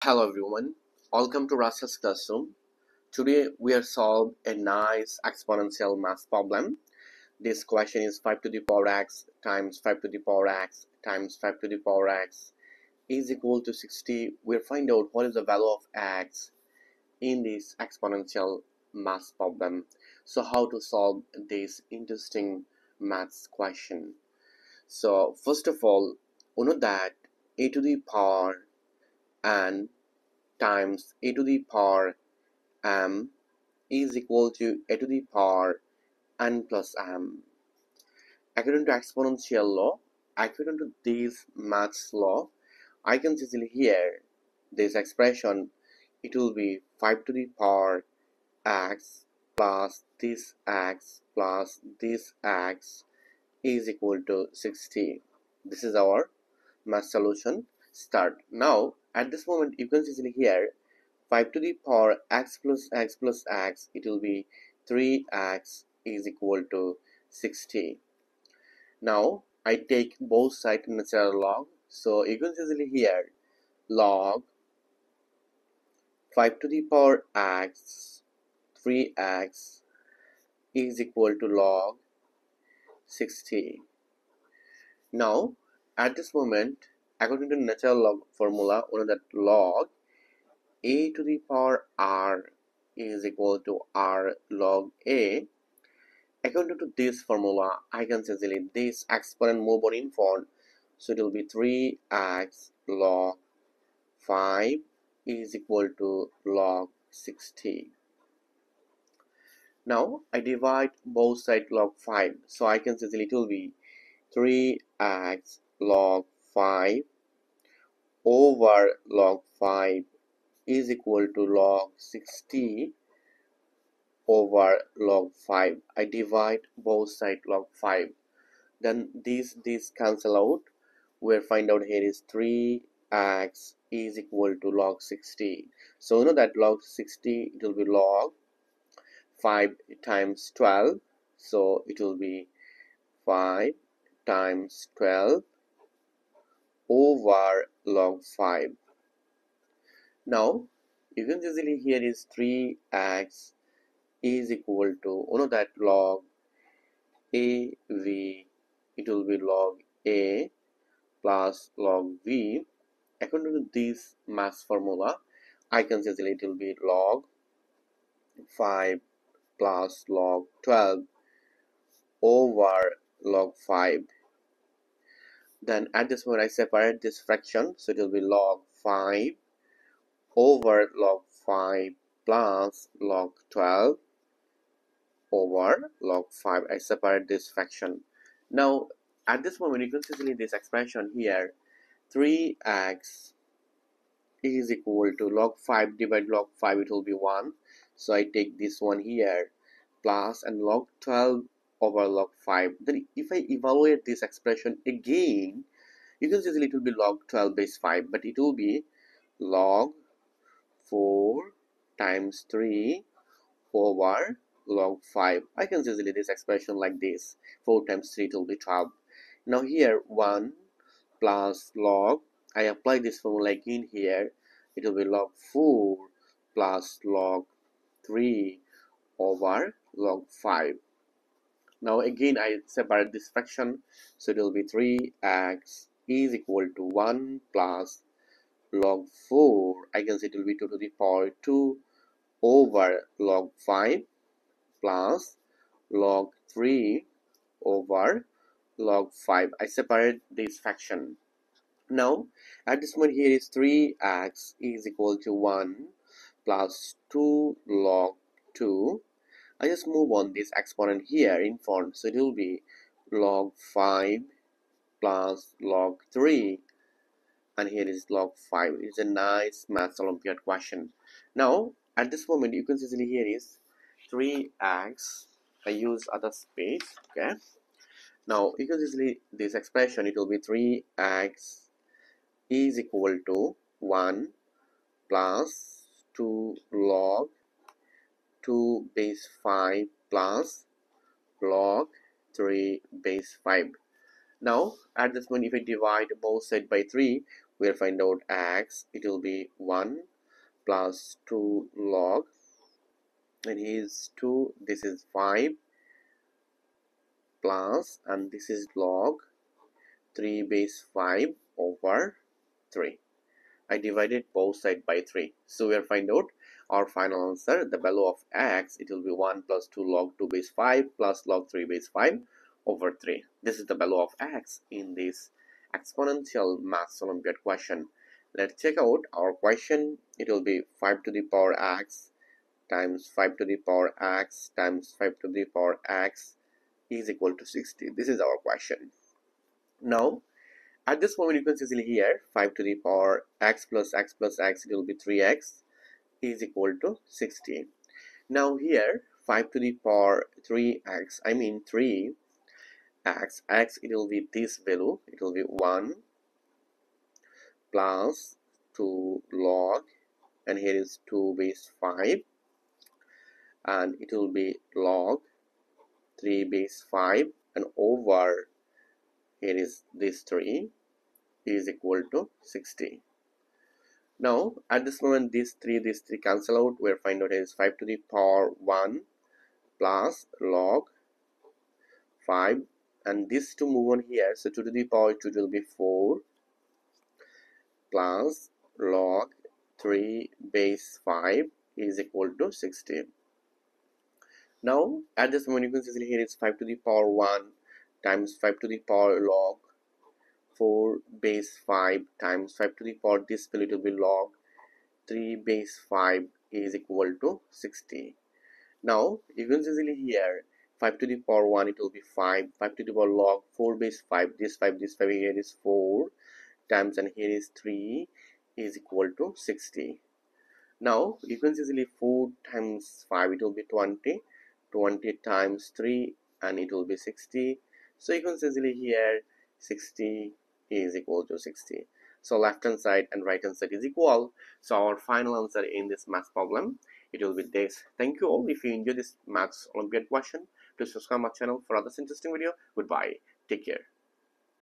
Hello everyone, welcome to Rashel's classroom. Today we are solving a nice exponential math problem. This question is 5 to the power x times 5 to the power x times 5 to the power x is equal to 60. We'll find out what is the value of x in this exponential math problem. So how to solve this interesting maths question. So first of all, we know that a to the power n times a to the power m is equal to a to the power n plus m. According to exponential law, according to this maths law, I can easily hear this expression. It will be 5 to the power x plus this x plus this x is equal to 60. This is our math solution start. Now at this moment you can easily hear 5 to the power x plus x plus x, it will be 3x is equal to 60. Now I take both sides natural log, so you can easily hear log 5 to the power x 3x is equal to log 60. Now at this moment, according to natural log formula, we know that log a to the power r is equal to r log a. According to this formula, I can easily this exponent move on in front, so it will be 3x log 5 is equal to log 60. Now I divide both sides log 5, so I can easily it will be 3x log 5 over log 5 is equal to log 60 over log 5. I divide both sides log 5. Then these cancel out. We'll find out here is 3x is equal to log 60. So you know that log 60 it will be log 5 times 12. So it will be 5 times 12 over log 5. Now you can easily here is 3x is equal to that log a v, it will be log a plus log v. According to this math formula, I can say it will be log 5 plus log 12 over log 5. Then at this point I separate this fraction, so it will be log 5 over log 5 plus log 12 over log 5. I separate this fraction. Now at this moment you can see this expression here, 3x is equal to log 5 divided log 5, it will be 1. So I take this one here plus and log 12 over log 5. Then if I evaluate this expression again, you can see it will be log 12 base 5, but it will be log 4 times 3 over log 5. I can easily this expression like this, 4 times 3 it will be 12. Now here 1 plus log, I apply this formula again here, it will be log 4 plus log 3 over log 5. Now again I separate this fraction, so it will be 3x is equal to 1 plus log 4, I can say it will be 2 to the power 2 over log 5 plus log 3 over log 5. I separate this fraction. Now at this point here is 3x is equal to 1 plus 2 log 2. I just move on this exponent here in front, so it will be log 5 plus log 3, and here is log 5. It's a nice maths olympiad question. Now at this moment you can easily here is 3x, I use other space, okay. Now you can easily this expression, it will be 3x is equal to 1 plus 2 log 2 base 5 plus log 3 base 5. Now at this point if I divide both sides by 3, we'll find out x, it will be 1 plus 2 log, and here is 2, this is 5 plus, and this is log 3 base 5 over 3. I divided both sides by 3. So we'll find out our final answer. The value of x, it will be 1 plus 2 log 2 base 5 plus log 3 base 5 over 3. This is the value of x in this exponential maths Olympiad question. Let's check out our question. It will be 5 to the power x times 5 to the power x times 5 to the power x is equal to 60. This is our question. Now, at this moment, you can easily here 5 to the power x plus x plus x, it will be 3x is equal to 60. Now here 5 to the power 3x, I mean 3x, x it will be this value, it will be 1 plus 2 log, and here is 2 base 5, and it will be log 3 base 5, and over here is this 3 is equal to 60. Now at this moment this 3 cancel out. We'll find out is 5 to the power 1 plus log 5, and this to move on here, so 2 to the power 2 will be 4 plus log 3 base 5 is equal to 60. Now at this moment you can see here is 5 to the power 1 times 5 to the power log 4 base 5 times 5 to the power this value will be log 3 base 5 is equal to 60. Now you can easily here 5 to the power 1 it will be 5, 5 to the power log 4 base 5, this 5 here is 4 times, and here is 3 is equal to 60. Now you can easily 4 times 5 it will be 20, 20 times 3 and it will be 60. So you can easily here 60 is equal to 60. So left hand side and right hand side is equal. So our final answer in this math problem, it will be this. Thank you all. If you enjoyed this maths Olympiad question, please subscribe my channel for other interesting video. Goodbye. Take care.